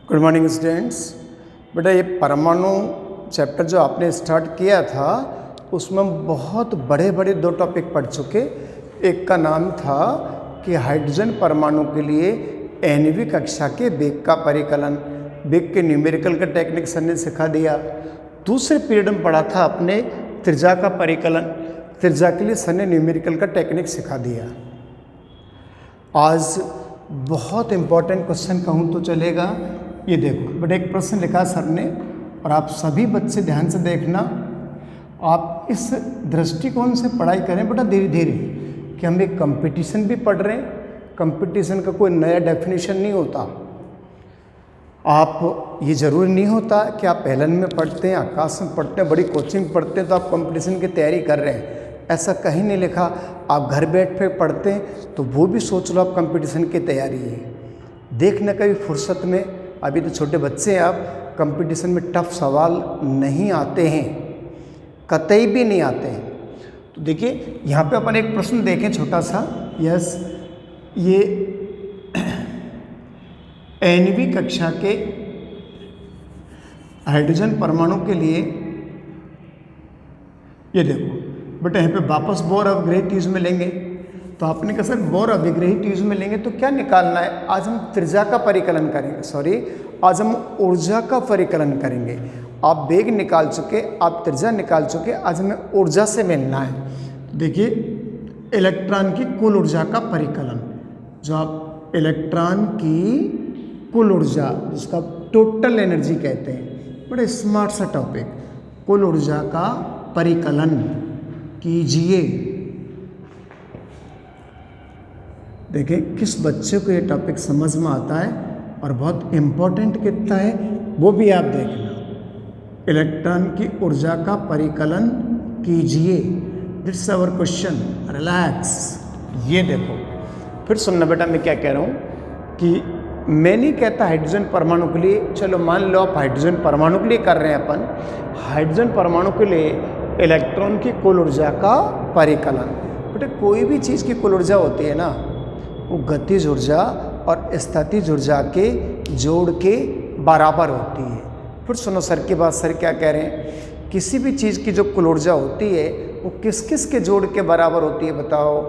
Good morning students. बेटा ये परमाणु चैप्टर जो आपने स्टार्ट किया था उसमें हम बहुत बड़े बड़े दो टॉपिक पढ़ चुके। एक का नाम था कि हाइड्रोजन परमाणु के लिए एनवी कक्षा के वेग का परिकलन, वेग के न्यूमेरिकल का टेक्निक सर ने सिखा दिया। दूसरे पीरियड में पढ़ा था अपने त्रिज्या का परिकलन, त्रिज्या के लिए सर ने न्यूमेरिकल का टेक्निक सिखा दिया। आज बहुत इम्पोर्टेंट क्वेश्चन कहूँ तो चलेगा। ये देखो बेटा एक प्रश्न लिखा सर ने और आप सभी बच्चे ध्यान से देखना। आप इस दृष्टिकोण से पढ़ाई करें बेटा धीरे धीरे कि हम एक कंपटीशन भी पढ़ रहे हैं। कंपटीशन का कोई नया डेफिनेशन नहीं होता। आप ये ज़रूरी नहीं होता कि आप एलन में पढ़ते हैं, आकाश में पढ़ते हैं, बड़ी कोचिंग पढ़ते हैं तो आप कंपटीशन की तैयारी कर रहे हैं, ऐसा कहीं नहीं लिखा। आप घर बैठ पे पढ़ते हैं तो वो भी सोच लो आप कंपटीशन की तैयारी है। देखने का भी फुर्सत में, अभी तो छोटे बच्चे हैं आप, कंपटीशन में टफ सवाल नहीं आते हैं, कतई भी नहीं आते हैं। तो देखिए यहाँ पे अपन एक प्रश्न देखें छोटा सा। यस, ये एनवी कक्षा के हाइड्रोजन परमाणु के लिए, ये देखो बेटा यहाँ पे वापस बोर अवग्रहित यूज में लेंगे तो आपने कहा सर बोर अभिग्रहित यूज में लेंगे तो क्या निकालना है। आज हम त्रिज्या का परिकलन करेंगे, आज हम ऊर्जा का परिकलन करेंगे। आप वेग निकाल चुके, आप त्रिज्या निकाल चुके, आज हमें ऊर्जा से मिलना है। देखिए इलेक्ट्रॉन की कुल ऊर्जा का परिकलन, जो आप इलेक्ट्रॉन की कुल ऊर्जा जिसका टोटल एनर्जी कहते हैं, बड़े स्मार्ट सा टॉपिक, कुल ऊर्जा का परिकलन कीजिए। देखिए किस बच्चे को ये टॉपिक समझ में आता है और बहुत इम्पोर्टेंट कितना है वो भी आप देखना। इलेक्ट्रॉन की ऊर्जा का परिकलन कीजिए, दिट्स आवर क्वेश्चन, रिलैक्स। ये देखो फिर सुनना बेटा मैं क्या कह रहा हूँ कि मैं नहीं कहता हाइड्रोजन परमाणु के लिए, चलो मान लो आप हाइड्रोजन परमाणु के लिए कर रहे हैं अपन, हाइड्रोजन परमाणु के लिए इलेक्ट्रॉन की कुल ऊर्जा का परिकलन। बेटा कोई भी चीज़ की कुल ऊर्जा होती है ना, वो गतिज ऊर्जा और स्थितिज ऊर्जा के जोड़ के बराबर होती है। फिर सुनो सर की बात, सर क्या कह रहे हैं, किसी भी चीज़ की जो कुल ऊर्जा होती है वो किस किस के जोड़ के बराबर होती है बताओ,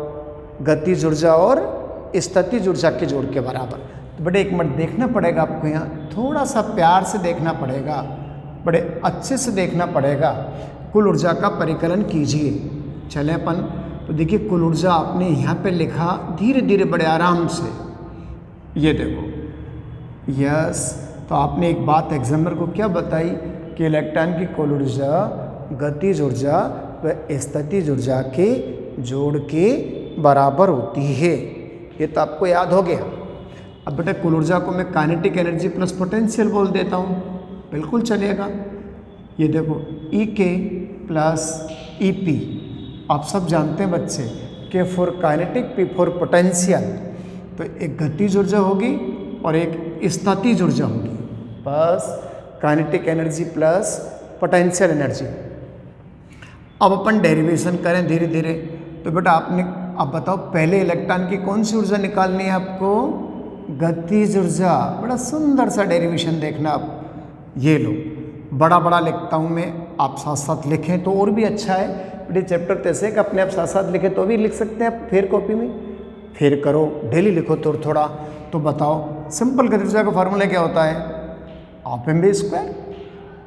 गतिज ऊर्जा और स्थितिज ऊर्जा के जोड़ के बराबर। तो बेटे एक मिनट देखना पड़ेगा आपको, यहाँ थोड़ा सा प्यार से देखना पड़ेगा, बड़े अच्छे से देखना पड़ेगा। कुल ऊर्जा का परिकलन कीजिए, चले अपन। तो देखिए कुल ऊर्जा आपने यहाँ पे लिखा धीरे धीरे बड़े आराम से, ये देखो। यस, तो आपने एक बात एग्जामिनर को क्या बताई कि इलेक्ट्रॉन की कुल ऊर्जा गतिज ऊर्जा व स्थितिज ऊर्जा के जोड़ के बराबर होती है। ये तो आपको याद हो गया। अब बेटा कुल ऊर्जा को मैं काइनेटिक एनर्जी प्लस पोटेंशियल बोल देता हूँ, बिल्कुल चलेगा। ये देखो ई के प्लस ई पी, आप सब जानते हैं बच्चे के for kinetic, P for potential. तो एक गतिज ऊर्जा होगी और एक स्थितिज ऊर्जा होगी, बस kinetic energy plus potential energy. अब अपन डेरिवेशन करें धीरे धीरे। तो बेटा आपने, अब बताओ पहले इलेक्ट्रॉन की कौन सी ऊर्जा निकालनी है आपको, गतिज ऊर्जा। बड़ा सुंदर सा डेरिवेशन देखना आप, ये लो बड़ा बड़ा लिखता हूँ मैं, आप साथ साथ लिखें तो और भी अच्छा है। बेटे चैप्टर तैसे कि अपने आप साथ साथ लिखें तो भी लिख सकते हैं आप, फिर कॉपी में फिर करो, डेली लिखो थोड़ा थोड़ा। तो बताओ सिंपल गतिज ऊर्जा का फार्मूला क्या होता है, आप एम बी स्क्वायर।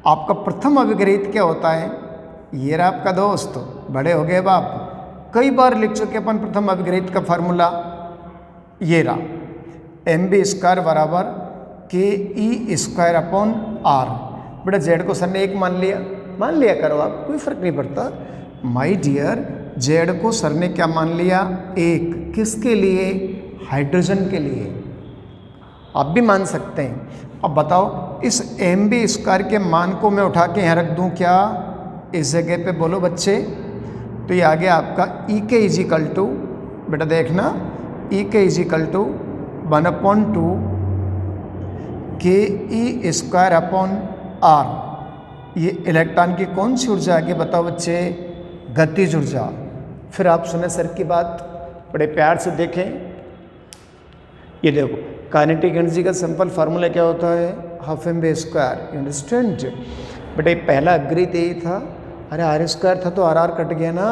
आपका प्रथम अभिग्रहित क्या होता है, ये रहा आपका दोस्त, बड़े हो गए बाप, कई बार लिख चुके अपन प्रथम अभिग्रहित का फार्मूला, ये रहा एम बी स्क्वायर बराबर के ई स्क्वायर अपॉन आर। बेटा जेड को सर ने एक मान लिया करो आप, कोई फर्क नहीं पड़ता। माय डियर, जेड को सर ने क्या मान लिया, एक। किसके लिए, हाइड्रोजन के लिए। आप भी मान सकते हैं। अब बताओ इस एम बी स्क्वायर के मान को मैं उठा के यहाँ रख दूँ क्या, इस जगह पे बोलो बच्चे। तो ये आ गया आपका ई के इजिकल टू, बेटा देखना ई के इजिकल टू 1/2 के ई स्क्वायर अपॉन आर। ये इलेक्ट्रॉन की कौन सी ऊर्जा है बताओ बच्चे, गतिज ऊर्जा। फिर आप सुने सर की बात, बड़े प्यार से देखें। ये देखो काइनेटिक एनर्जी का सिंपल फार्मूला क्या होता है, half m v square, you understand बेटा। पहला अग्री यही था, अरे आर स्क्वायर था तो आर कट गया ना,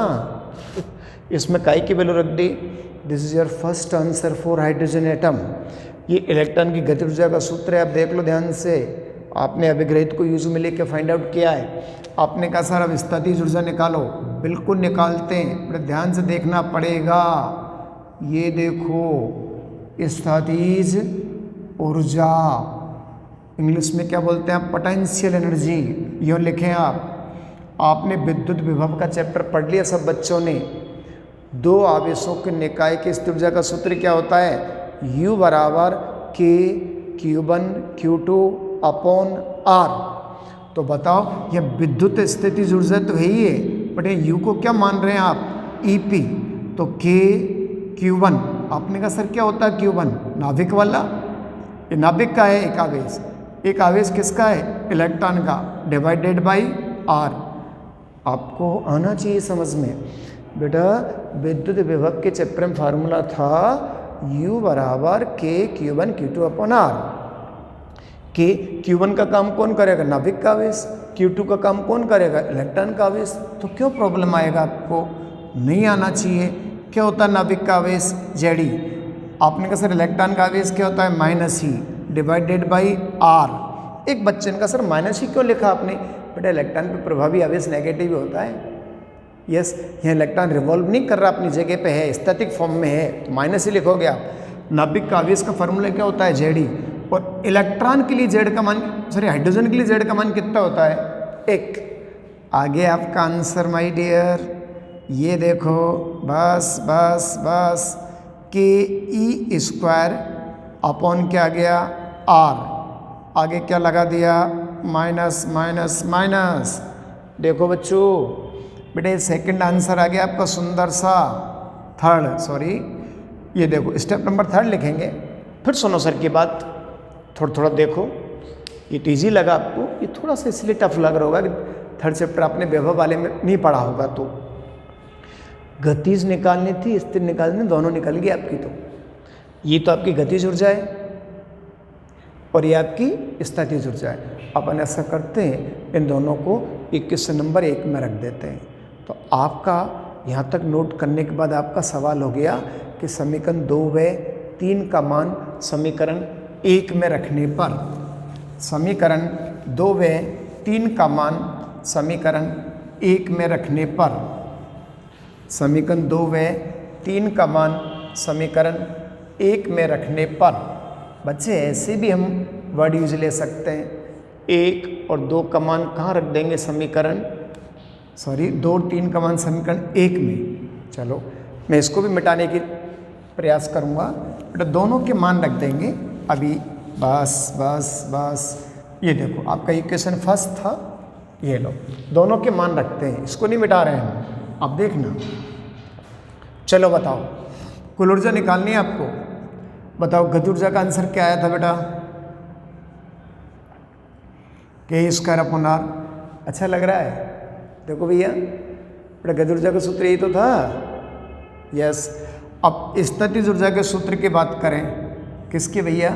इसमें काई की वैल्यू रख दी। This is your first answer for hydrogen atom. ये इलेक्ट्रॉन की गति ऊर्जा का सूत्र है, आप देख लो ध्यान से। आपने अभिग्रहित को यूज में लेके फाइंड आउट किया है। आपने कहा सर अब स्थितिज ऊर्जा निकालो, बिल्कुल निकालते हैं, बड़े ध्यान से देखना पड़ेगा। ये देखो स्थितिज ऊर्जा, इंग्लिश में क्या बोलते हैं, पोटेंशियल एनर्जी, यो लिखें आप। आपने विद्युत विभव का चैप्टर पढ़ लिया सब बच्चों ने। दो आवेशों के निकाय की स्थितिज ऊर्जा का सूत्र क्या होता है, U बराबर K Q1 Q2 upon R। तो बताओ ये विद्युत स्थितिज ऊर्जा तो है ही है, बट ये U को क्या मान रहे हैं आप, EP। तो K Q1, आपने कहा सर क्या होता है Q1, नाभिक वाला, ये नाभिक का है एक आवेश। एक आवेश किसका है, इलेक्ट्रॉन का, डिवाइडेड बाई R। आपको आना चाहिए समझ में बेटा। विद्युत विभव के चैप्टर में फार्मूला था U बराबर K Q1 Q2 upon R। K Q1 का काम कौन करेगा, नाभिक का आवेश। Q2 का काम कौन करेगा, इलेक्ट्रॉन का आवेश। तो क्यों प्रॉब्लम आएगा, आपको नहीं आना चाहिए। क्या होता है नाभिक का आवेश, Ze। आपने कहा सर इलेक्ट्रॉन का आवेश क्या होता है, minus he divided by R। एक बच्चे ने कहा सर माइनस ही क्यों लिखा आपने, बेटा इलेक्ट्रॉन पे प्रभावी आवेश नेगेटिव होता है। यस, यह इलेक्ट्रॉन रिवॉल्व नहीं कर रहा, अपनी जगह पे है, स्टैटिक फॉर्म में है, तो माइनस ही लिखोगे आप। नाभिक का आवेश का फॉर्मूला क्या होता है, Ze। और इलेक्ट्रॉन के लिए जेड का मान, सॉरी हाइड्रोजन के लिए जेड का मान कितना होता है, 1। आगे आपका आंसर माय डियर, ये देखो, बस बस बस, के ई स्क्वायर अपॉन क्या गया, R। आगे क्या लगा दिया, माइनस माइनस माइनस। देखो बच्चों, बेटे सेकंड आंसर आ गया आपका सुंदर सा, थर्ड, सॉरी ये देखो स्टेप नंबर 3 लिखेंगे। फिर सुनो सर की बात, थोड़ा थोड़ा देखो। ये तो ईजी लगा आपको, ये थोड़ा सा इसलिए टफ लग रहा होगा कि थर्ड चैप्टर आपने वैभव वाले में नहीं पढ़ा होगा। तो गतिज निकालनी थी, स्थिर निकालनी, दोनों निकल गई आपकी। तो ये तो आपकी गतिज ऊर्जा है और ये आपकी स्थितिज ऊर्जा है। अपन ऐसा करते हैं, इन दोनों को 21 नंबर 1 में रख देते हैं। तो आपका यहाँ तक नोट करने के बाद आपका सवाल हो गया कि समीकरण 2 व 3 का मान समीकरण 1 में रखने पर, समीकरण 2 व 3 का मान समीकरण 1 में रखने पर, समीकरण 2 व 3 का मान समीकरण 1 में रखने पर, बच्चे ऐसे भी हम वर्ड यूज ले सकते हैं। 1 और 2 का मान कहाँ रख देंगे, समीकरण, सॉरी 2 और 3 का मान समीकरण 1 में। चलो मैं इसको भी मिटाने की प्रयास करूँगा, बट दोनों के मान रख देंगे अभी। बस बस बस, ये देखो आपका इक्वेशन फर्स्ट था, ये लो, दोनों के मान रखते हैं, इसको नहीं मिटा रहे हैं, अब देखना। चलो बताओ, कुल ऊर्जा निकालनी है आपको। बताओ गति ऊर्जा का आंसर क्या आया था बेटा, के स्क्वायर अपॉन R। अच्छा लग रहा है, देखो भैया बेटा गति ऊर्जा का सूत्र यही तो था। यस, अब स्थितिज ऊर्जा के सूत्र की बात करें, किसके भैया,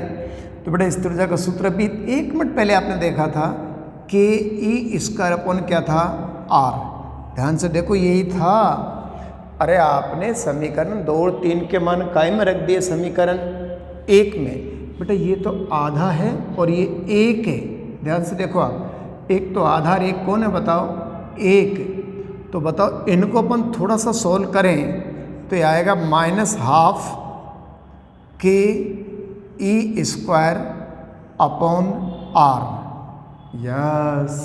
तो बेटा स्थितिज ऊर्जा का सूत्र भी 1 मिनट पहले आपने देखा था, के ई स्क्वायर अपॉन क्या था, R। ध्यान से देखो यही था। अरे आपने समीकरण 2 और 3 के मान काय में रख दिए, समीकरण 1 में। बेटा ये तो आधा है और ये 1 है, ध्यान से देखो आप, एक तो आधा और एक कौन है बताओ, 1। तो बताओ इनको अपन थोड़ा सा सोल्व करें तो ये आएगा -12 के E square upon R। Yes,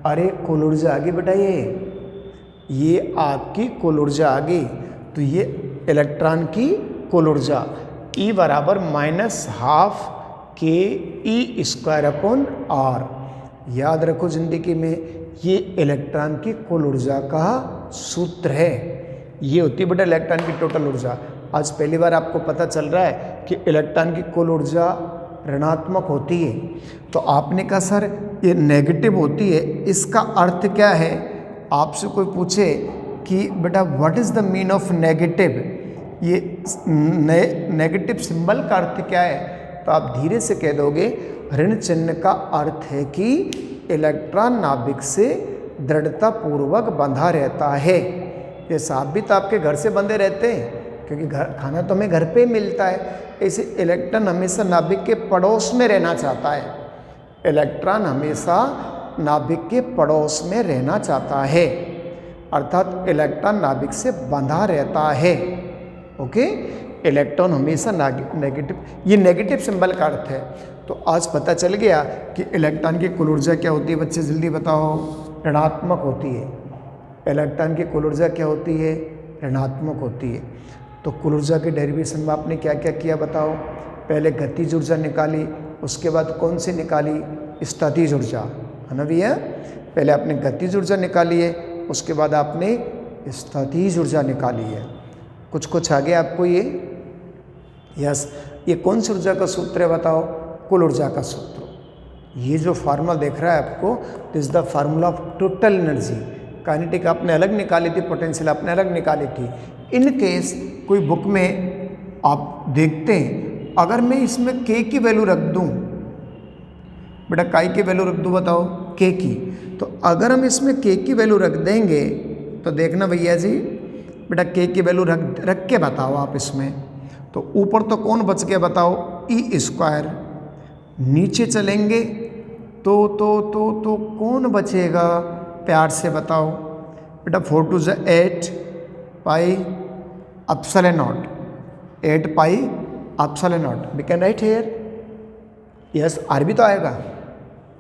अरे कुल ऊर्जा आ गई बेटा, ये आपकी कुल ऊर्जा आ गई। तो ये इलेक्ट्रॉन की कुल ऊर्जा E बराबर -12 के ई स्क्वायर अपॉन R। याद रखो जिंदगी में, ये इलेक्ट्रॉन की कुल ऊर्जा का सूत्र है। ये होती है बेटा इलेक्ट्रॉन की टोटल ऊर्जा। आज पहली बार आपको पता चल रहा है कि इलेक्ट्रॉन की कुल ऊर्जा ऋणात्मक होती है। तो आपने कहा सर ये नेगेटिव होती है, इसका अर्थ क्या है। आपसे कोई पूछे कि बेटा what is the mean of negative, ये नेगेटिव सिंबल का अर्थ क्या है। तो आप धीरे से कह दोगे ऋण चिन्ह का अर्थ है कि इलेक्ट्रॉन नाभिक से दृढ़ता पूर्वक बंधा रहता है। ये सांप भी तो आपके घर से बंधे रहते हैं क्योंकि खाना तो हमें घर पे ही मिलता है। ऐसे इलेक्ट्रॉन हमेशा नाभिक के पड़ोस में रहना चाहता है। इलेक्ट्रॉन हमेशा नाभिक के पड़ोस में रहना चाहता है, अर्थात इलेक्ट्रॉन नाभिक से बंधा रहता है। ओके, इलेक्ट्रॉन हमेशा नेगेटिव, ये नेगेटिव सिंबल का अर्थ है। तो आज पता चल गया कि इलेक्ट्रॉन की कुल ऊर्जा क्या होती है। बच्चे जल्दी बताओ। ऋणात्मक होती है। इलेक्ट्रॉन की कुल ऊर्जा क्या होती है? ऋणात्मक होती है। तो कुल ऊर्जा के डेरिवेशन में आपने क्या क्या किया बताओ। पहले गतिज ऊर्जा निकाली, उसके बाद कौन सी निकाली? स्थितिज ऊर्जा, है ना भैया। पहले आपने गतिज ऊर्जा निकाली है, उसके बाद आपने स्थितिज ऊर्जा निकाली है। कुछ आ गया आपको ये? यस। ये कौन सी ऊर्जा का सूत्र है बताओ? कुल ऊर्जा का सूत्र। ये जो फार्मूला देख रहा है आपको, this the formula of total energy. Kinetic आपने अलग निकाली थी, पोटेंशियल आपने अलग निकाली थी। इन केस कोई बुक में आप देखते हैं, अगर मैं इसमें के की वैल्यू रख दूं, बेटा काई की वैल्यू रख दूं बताओ, के की, तो अगर हम इसमें के की वैल्यू रख देंगे तो देखना भैया जी, बेटा के की वैल्यू रख के बताओ आप इसमें। तो ऊपर तो कौन बच गया बताओ? E square. नीचे चलेंगे तो कौन बचेगा? प्यार से बताओ बेटा। 4 2 8 pi epsilon naught, 8 pi epsilon naught. We can write here. Yes, R भी तो आएगा।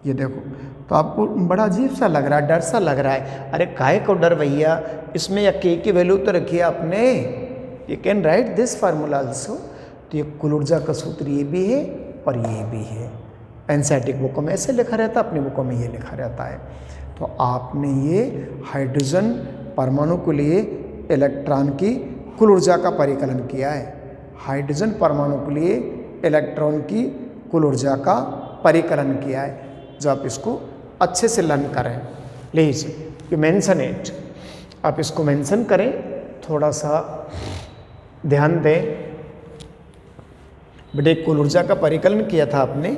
ये देखो, तो आपको बड़ा अजीब सा लग रहा है, डर सा लग रहा है। अरे काहे को डर भैया, इसमें या के की वैल्यू तो रखी है आपने। You can write this formula also. तो ये कुल ऊर्जा का सूत्र ये भी है और ये भी है। एनसीईआरटी बुकों में ऐसे लिखा रहता है, अपनी बुकों में ये लिखा रहता है। तो आपने ये हाइड्रोजन परमाणु के लिए इलेक्ट्रॉन की कुल ऊर्जा का परिकलन किया है। हाइड्रोजन परमाणु के लिए इलेक्ट्रॉन की कुल ऊर्जा का परिकलन किया है। जो आप इसको अच्छे से लर्न करें, प्लीज यू मेंशन इट। आप इसको मेंशन करें, थोड़ा सा ध्यान दें। बेटे कुल ऊर्जा का परिकलन किया था आपने,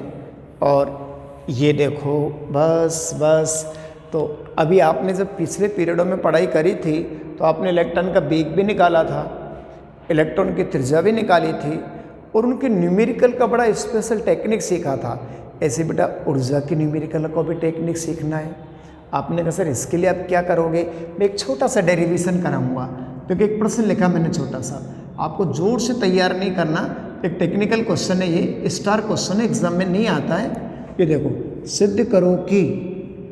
और ये देखो बस। तो अभी आपने जब पिछले पीरियडों में पढ़ाई करी थी तो आपने इलेक्ट्रॉन का वेग भी निकाला था, इलेक्ट्रॉन की त्रिज्या भी निकाली थी, और उनके न्यूमेरिकल का बड़ा स्पेशल टेक्निक सीखा था। ऐसे बेटा ऊर्जा की न्यूमेरिकल को भी टेक्निक सीखना है। आपने कहा सर इसके लिए आप क्या करोगे? मैं एक छोटा सा डेरिवेशन कराऊंगा, क्योंकि एक प्रश्न लिखा मैंने छोटा सा, आपको जोर से तैयार नहीं करना। एक टेक्निकल क्वेश्चन है, ये स्टार क्वेश्चन है, एग्जाम में नहीं आता है। ये देखो, सिद्ध करो कि,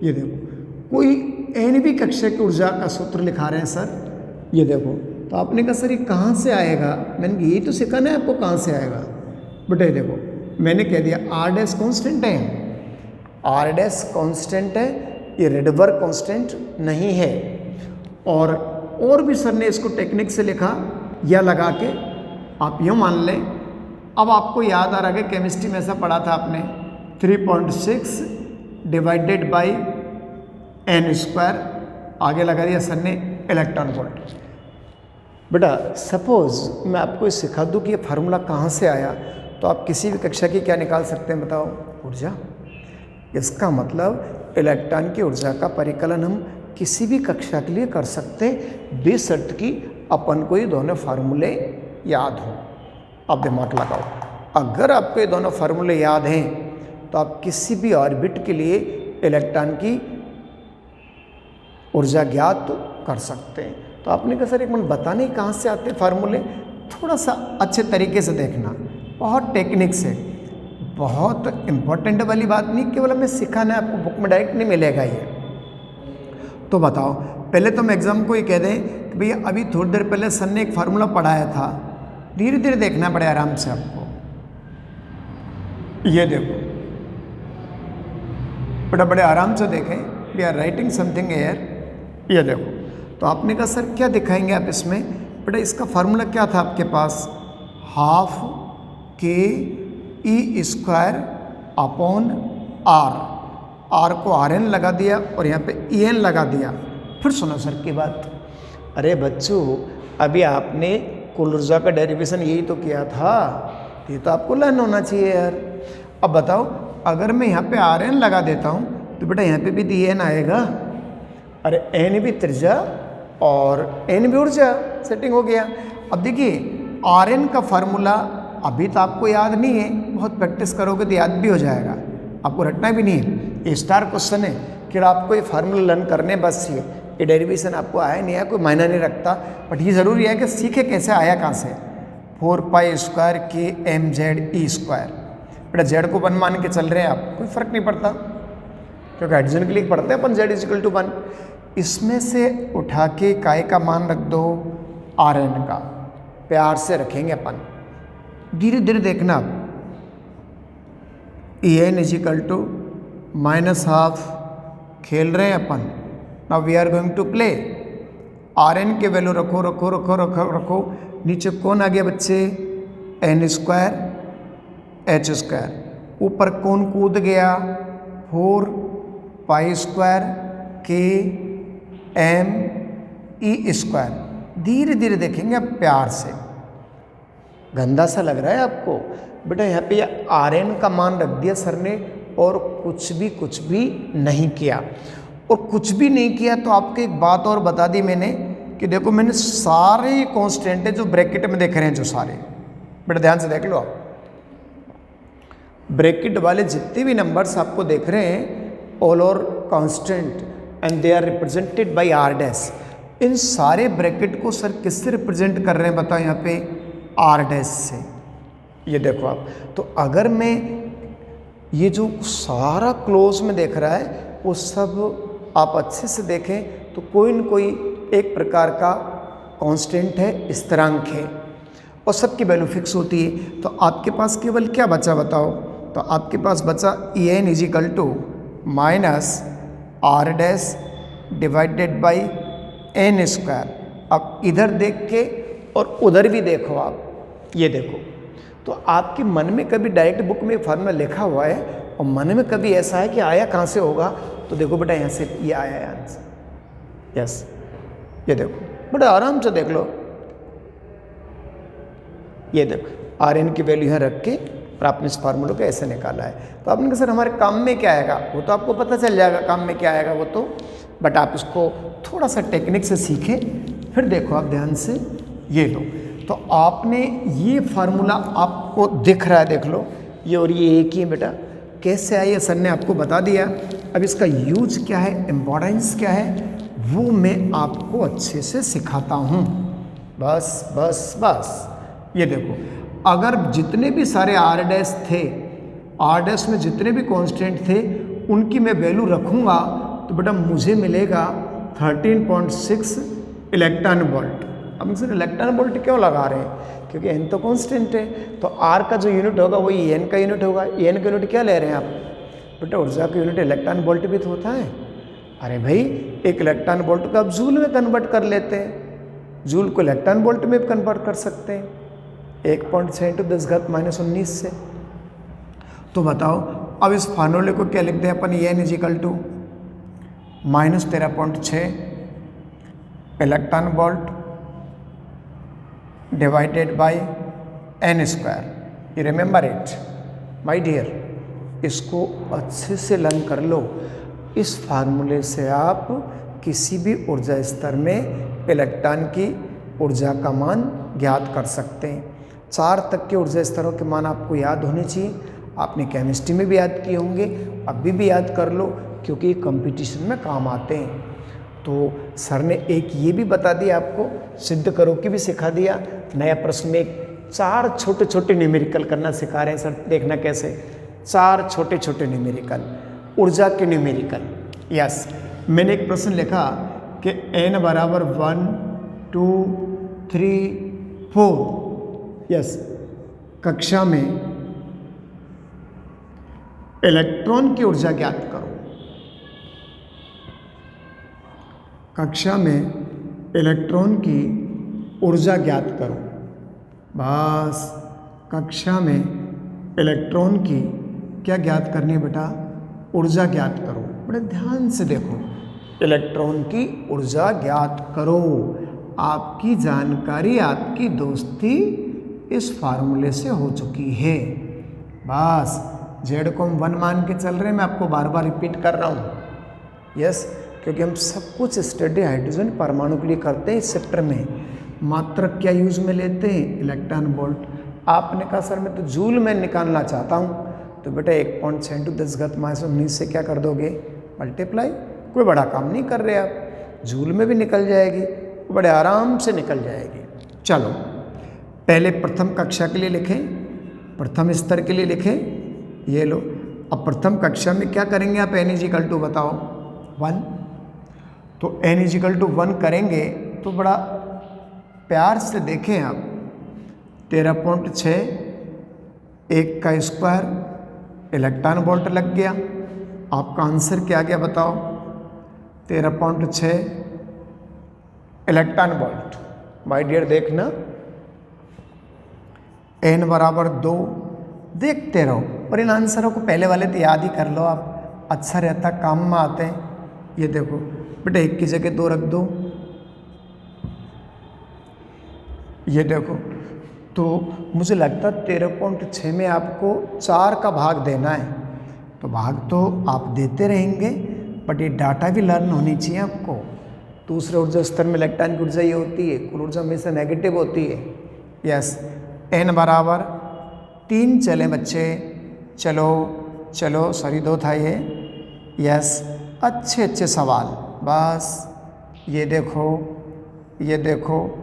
ये देखो कोई एनवी कक्षा की ऊर्जा का सूत्र लिखा रहे हैं सर। ये देखो, तो आपने कहा सर ये कहाँ से आएगा? मैंने यही तो सिखाना है आपको, कहाँ से आएगा बेटा। ये देखो, मैंने कह दिया आर डैश कॉन्स्टेंट है, आर डैश कॉन्स्टेंट है, ये रेडबर्ग कॉन्स्टेंट नहीं है। और भी सर ने इसको टेक्निक से लिखा, या लगा के आप यूँ मान लें। अब आपको याद आ रहा है कि केमिस्ट्री में ऐसा पढ़ा था आपने, 3.6 डिवाइडेड बाई n स्क्वायर, आगे लगा दिया सर ने इलेक्ट्रॉन वोल्ट। बेटा सपोज मैं आपको सिखा दूं कि ये फार्मूला कहाँ से आया, तो आप किसी भी कक्षा की क्या निकाल सकते हैं बताओ? ऊर्जा। इसका मतलब इलेक्ट्रॉन की ऊर्जा का परिकलन हम किसी भी कक्षा के लिए कर सकते हैं, बेशर्त कि अपन को ये दोनों फार्मूले याद हों। अब दिमाग लगाओ, अगर आपको ये दोनों फार्मूले याद हैं तो आप किसी भी ऑर्बिट के लिए इलेक्ट्रॉन की ऊर्जा ज्ञात कर सकते हैं। तो आपने कहा सर एक मिनट बताने कहाँ से आते फार्मूले, थोड़ा सा अच्छे तरीके से देखना, बहुत टेक्निक से, बहुत इम्पोर्टेंट वाली बात नहीं, केवल हमें सिखाना है, आपको बुक में डायरेक्ट नहीं मिलेगा ये। तो बताओ, पहले तो हम एग्जाम को ये कह दें कि भैया अभी थोड़ी देर पहले सर ने एक फार्मूला पढ़ाया था, धीरे धीरे देखना पड़े आराम से आपको। ये देखो बेटा, बड़े आराम से देखें, we are writing something here. ये देखो, तो आपने कहा सर क्या दिखाएंगे आप इसमें? बेटा इसका फार्मूला क्या था आपके पास? हाफ के ई स्क्वायर अपॉन आर को आर एन लगा दिया और यहाँ पे ई एन लगा दिया। फिर सुनो सर की बात, अरे बच्चों अभी आपने कुल ऊर्जा का डेरिवेशन यही तो किया था, ये तो आपको लर्न होना चाहिए यार। अब बताओ, अगर मैं यहाँ पे आर एन लगा देता हूँ तो बेटा यहाँ पे भी डी एन आएगा। अरे एन भी त्रिज्या और एन भी ऊर्जा, सेटिंग हो गया। अब देखिए आर एन का फार्मूला अभी तो आपको याद नहीं है, बहुत प्रैक्टिस करोगे तो याद भी हो जाएगा, आपको रटना भी नहीं है। ये स्टार क्वेश्चन है कि आपको ये फार्मूला लर्न करने बस ये डेरिवेशन आपको आया नहीं आया कोई मायना नहीं रखता, बट ये ज़रूरी है कि सीखे कैसे आया कहाँ से। 4π² के mz² बेटा जेड को 1 मान के चल रहे हैं आप, कोई फर्क नहीं पड़ता क्योंकि हाइड्रोजन के लिए पढ़ते हैं अपन z = 1। इसमें से उठा के काय का मान रख दो आर एन का, प्यार से रखेंगे अपन, धीरे धीरे देखना। En = ½ खेल रहे हैं अपन। Now we are going to play. R n के वैल्यू रखो रखो रखो रखो रखो, नीचे कौन आ गया बच्चे, n² h², ऊपर कौन कूद गया, 4π² के me²। धीरे धीरे देखेंगे अब प्यार से। गंदा सा लग रहा है आपको बेटा, यहाँ पे आर एन का मान रख दिया सर ने और कुछ भी नहीं किया। और कुछ भी नहीं किया तो आपको एक बात और बता दी मैंने कि देखो मैंने सारे कांस्टेंट है जो ब्रैकेट में देख रहे हैं, जो सारे बेटा ध्यान से देख लो आप, ब्रैकेट वाले जितने भी नंबर्स आपको देख रहे हैं all are constant and they are represented by R dash. इन सारे ब्रैकेट को सर किससे रिप्रेजेंट कर रहे हैं बताओ, यहाँ पे आर डैश से। ये देखो आप, तो अगर मैं ये जो सारा क्लोज में देख रहा है वो सब आप अच्छे से देखें तो कोई न कोई एक प्रकार का कांस्टेंट है, स्थिरांक है, और सबकी वैल्यू फिक्स होती है। तो आपके पास केवल क्या बचा बताओ, तो आपके पास बचा En = -r dash divided by n²। अब इधर देख के और उधर भी देखो आप, ये देखो, तो आपके मन में कभी डायरेक्ट बुक में फार्मूला लिखा हुआ है और मन में कभी ऐसा है कि आया कहाँ से होगा, तो देखो बेटा यहाँ से ये आया है आंसर। यस, ये देखो बेटा आराम से देख लो, ये देखो आर एन की वैल्यू यहाँ रख के और आपने इस फार्मूले को ऐसे निकाला है। तो आपने कहा सर हमारे काम में क्या आएगा, वो तो आपको पता चल जाएगा काम में क्या आएगा वो तो, बट आप इसको थोड़ा सा टेक्निक से सीखें। फिर देखो आप ध्यान से, ये लो, तो आपने ये फार्मूला आपको दिख रहा है, देख लो ये और ये एक ही है बेटा। कैसे आइए सर ने आपको बता दिया, अब इसका यूज क्या है, इम्पोर्टेंस क्या है, वो मैं आपको अच्छे से सिखाता हूँ। बस बस बस, ये देखो अगर जितने भी सारे आर डैश थे, आर डैश में जितने भी कांस्टेंट थे उनकी मैं वैल्यू रखूँगा तो बेटा मुझे मिलेगा 13.6 इलेक्ट्रॉन वोल्ट। अब सर इलेक्ट्रॉन वोल्ट क्यों लगा रहे हैं, क्योंकि एन तो कांस्टेंट है, तो आर का जो यूनिट होगा वही एन का यूनिट होगा। एन का यूनिट क्या ले रहे हैं आप बेटा, ऊर्जा का यूनिट इलेक्ट्रॉन वोल्ट भी तो होता है। अरे भाई एक इलेक्ट्रॉन वोल्ट को आप जूल में कन्वर्ट कर लेते हैं, जूल को इलेक्ट्रॉन वोल्ट में कन्वर्ट कर सकते हैं 1.10⁻⁻19 से। तो बताओ अब इस फार्मूले को क्या लिखते हैं अपन, En = -13.6 electron volt divided by n²। You remember it my dear, इसको अच्छे से लर्न कर लो। इस फार्मूले से आप किसी भी ऊर्जा स्तर में इलेक्ट्रॉन की ऊर्जा का मान ज्ञात कर सकते हैं। 4 तक के ऊर्जा स्तरों के मान आपको याद होने चाहिए, आपने केमिस्ट्री में भी याद किए होंगे, अभी भी याद कर लो क्योंकि ये कंपटीशन में काम आते हैं। तो सर ने एक ये भी बता दिया आपको, सिद्ध करो की भी सिखा दिया। नया प्रश्न में 4 छोटे छोटे न्यूमेरिकल करना सिखा रहे हैं सर, देखना कैसे 4 छोटे छोटे न्यूमेरिकल, ऊर्जा के न्यूमेरिकल। यस, मैंने एक प्रश्न लिखा कि n = 1 2 3 4। यस, कक्षा में इलेक्ट्रॉन की ऊर्जा ज्ञात करो। कक्षा में इलेक्ट्रॉन की ऊर्जा ज्ञात करो। बस कक्षा में इलेक्ट्रॉन की क्या ज्ञात करनी है बेटा, ऊर्जा ज्ञात करो। बड़े ध्यान से देखो, इलेक्ट्रॉन की ऊर्जा ज्ञात करो। आपकी जानकारी, आपकी दोस्ती इस फार्मूले से हो चुकी है। बस जेड को हम 1 मान के चल रहे हैं, मैं आपको बार बार रिपीट कर रहा हूँ। यस, क्योंकि हम सब कुछ स्टडी हाइड्रोजन परमाणु के लिए करते हैं। इस चैप्टर में मात्रक क्या यूज में लेते हैं, इलेक्ट्रॉन वोल्ट। आपने कहा सर मैं तो जूल में निकालना चाहता हूँ, तो बेटा 1.6×10⁻19 से क्या कर दोगे, मल्टीप्लाई। कोई बड़ा काम नहीं कर रहे आप, जूल में भी निकल जाएगी, बड़े आराम से निकल जाएगी। चलो पहले प्रथम कक्षा के लिए लिखें, प्रथम स्तर के लिए लिखें। ये लो, अब प्रथम कक्षा में क्या करेंगे आप, n = बताओ 1। तो n = 1 करेंगे तो बड़ा प्यार से देखें आप, 13.6 1 का स्क्वायर इलेक्ट्रॉन वोल्ट लग गया। आपका आंसर क्या गया बताओ, 13.6 इलेक्ट्रॉन वोल्ट। माय डियर देखना, n = 2 देखते रहो, और इन आंसरों को पहले वाले तो याद ही कर लो आप, अच्छा रहता, काम में आते हैं। ये देखो बेटा 1 की जगह 2 रख दो, ये देखो। तो मुझे लगता है 13.6 में आपको 4 का भाग देना है, तो भाग तो आप देते रहेंगे, बट ये डाटा भी लर्न होनी चाहिए आपको। दूसरे ऊर्जा स्तर में इलेक्ट्रॉन की ऊर्जा ये होती है, कुल ऊर्जा हमेशा नेगेटिव होती है। यस, n = 3 चले बच्चे, चलो चलो, सॉरी 2 था ये। यस, अच्छे अच्छे सवाल, बस ये देखो, ये देखो,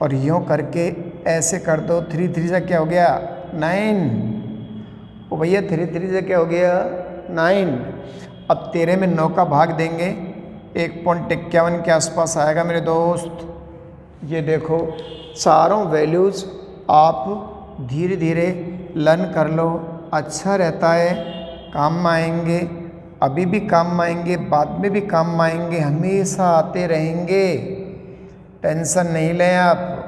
और यूँ करके ऐसे कर दो। 3 3 से क्या हो गया, 9। ओ भैया 3 3 से क्या हो गया, 9। अब 13 में 9 का भाग देंगे, 1.51 के आसपास आएगा मेरे दोस्त। ये देखो, चारों वैल्यूज़ आप धीरे धीरे लर्न कर लो, अच्छा रहता है, काम में आएंगे, अभी भी काम में आएंगे, बाद में भी काम में आएंगे, हमेशा आते रहेंगे, टेंशन नहीं लें आप।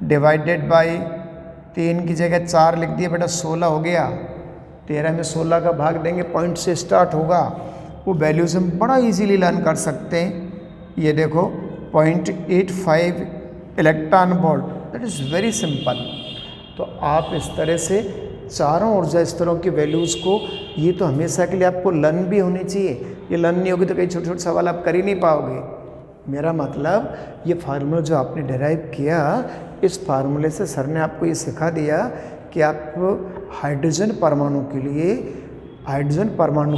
डिवाइडेड बाई 3 की जगह 4 लिख दिए बेटा, 16 हो गया। 13 में 16 का भाग देंगे, पॉइंट से स्टार्ट होगा, वो वैल्यूज हम बड़ा इजीली लर्न कर सकते हैं। ये देखो 0.85 electron volt, that is very simple. तो आप इस तरह से चारों ऊर्जा स्तरों की वैल्यूज़ को, ये तो हमेशा के लिए आपको लर्न भी होनी चाहिए। ये लर्न नहीं होगी तो कई छोटे छोटे सवाल आप कर ही नहीं पाओगे। मेरा मतलब ये फार्मूला जो आपने डिराइव किया, इस फार्मूले से सर ने आपको ये सिखा दिया कि आप हाइड्रोजन परमाणु के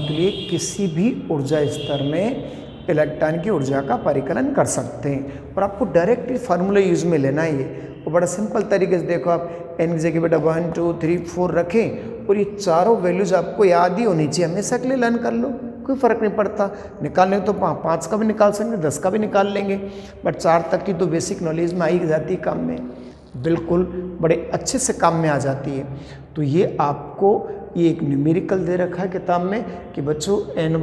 लिए किसी भी ऊर्जा स्तर में इलेक्ट्रॉन की ऊर्जा का परिकलन कर सकते हैं, और आपको डायरेक्ट फार्मूला यूज़ में लेना ही है। और बड़ा सिंपल तरीके से देखो, आप n की जगह बेटा 1 2 3 4 रखें, और ये चारों वैल्यूज आपको याद ही होनी चाहिए, हमेशा के लिए लर्न कर लो, कोई फ़र्क नहीं पड़ता। निकालने तो 5 का भी निकाल सकते, 10 का भी निकाल लेंगे, बट 4 तक की तो बेसिक नॉलेज में आई जाती है, काम में बिल्कुल बड़े अच्छे से काम में आ जाती है। तो ये आपको ये एक न्यूमेरिकल दे रखा है किताब में कि बच्चों n =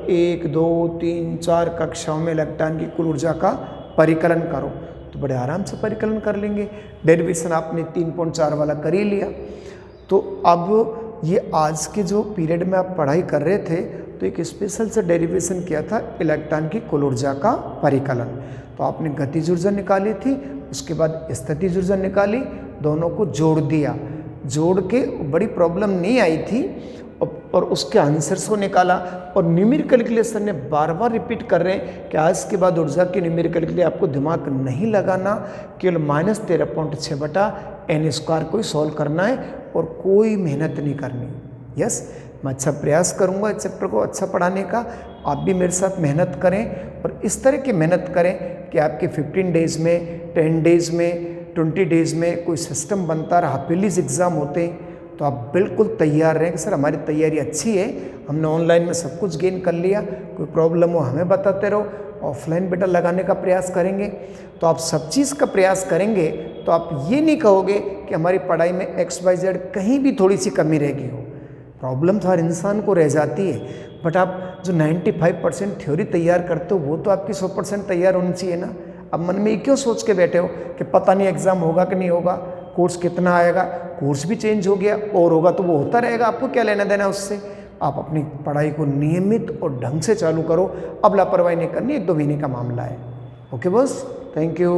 1 2 3 4 कक्षाओं में इलेक्ट्रॉन की कुल ऊर्जा का परिकलन करो, तो बड़े आराम से परिकलन कर लेंगे। डेरिवेशन आपने 3.4 वाला कर ही लिया। तो अब ये आज के जो पीरियड में आप पढ़ाई कर रहे थे, तो एक स्पेशल से डेरिवेशन किया था इलेक्ट्रॉन की कुल ऊर्जा का परिकलन। तो आपने गतिज ऊर्जा निकाली थी, उसके बाद स्थितिज ऊर्जा निकाली, दोनों को जोड़ दिया, जोड़ के बड़ी प्रॉब्लम नहीं आई थी, और उसके आंसर्स को निकाला। और न्यूमेरिकल के लिए सर ने बार बार रिपीट कर रहे हैं कि आज के बाद ऊर्जा के न्यूमेरिकल के लिए आपको दिमाग नहीं लगाना, केवल -13.6/n² को ही सॉल्व करना है, और कोई मेहनत नहीं करनी। यस, मैं अच्छा प्रयास करूंगा इस चैप्टर को अच्छा पढ़ाने का, आप भी मेरे साथ मेहनत करें, और इस तरह की मेहनत करें कि आपके 15 डेज़ में, 10 डेज़ में, 20 डेज़ में कोई सिस्टम बनता रहा, हाफिलीज एग्ज़ाम होते हैं, तो आप बिल्कुल तैयार रहें कि सर हमारी तैयारी अच्छी है, हमने ऑनलाइन में सब कुछ गेन कर लिया, कोई प्रॉब्लम हो हमें बताते रहो, ऑफलाइन बेटा लगाने का प्रयास करेंगे। तो आप सब चीज़ का प्रयास करेंगे तो आप ये नहीं कहोगे कि हमारी पढ़ाई में XYZ कहीं भी थोड़ी सी कमी रह गई हो। प्रॉब्लम तो हर इंसान को रह जाती है, बट आप जो 95% थ्योरी तैयार करते हो वो तो आपकी 100% तैयार होनी चाहिए ना। अब मन में ये क्यों सोच के बैठे हो कि पता नहीं एग्ज़ाम होगा कि नहीं होगा, कोर्स कितना आएगा, कोर्स भी चेंज हो गया और होगा तो वो होता रहेगा, आपको क्या लेना देना उससे। आप अपनी पढ़ाई को नियमित और ढंग से चालू करो, अब लापरवाही नहीं करनी, 1-2 महीने का मामला है। Okay boss, thank you.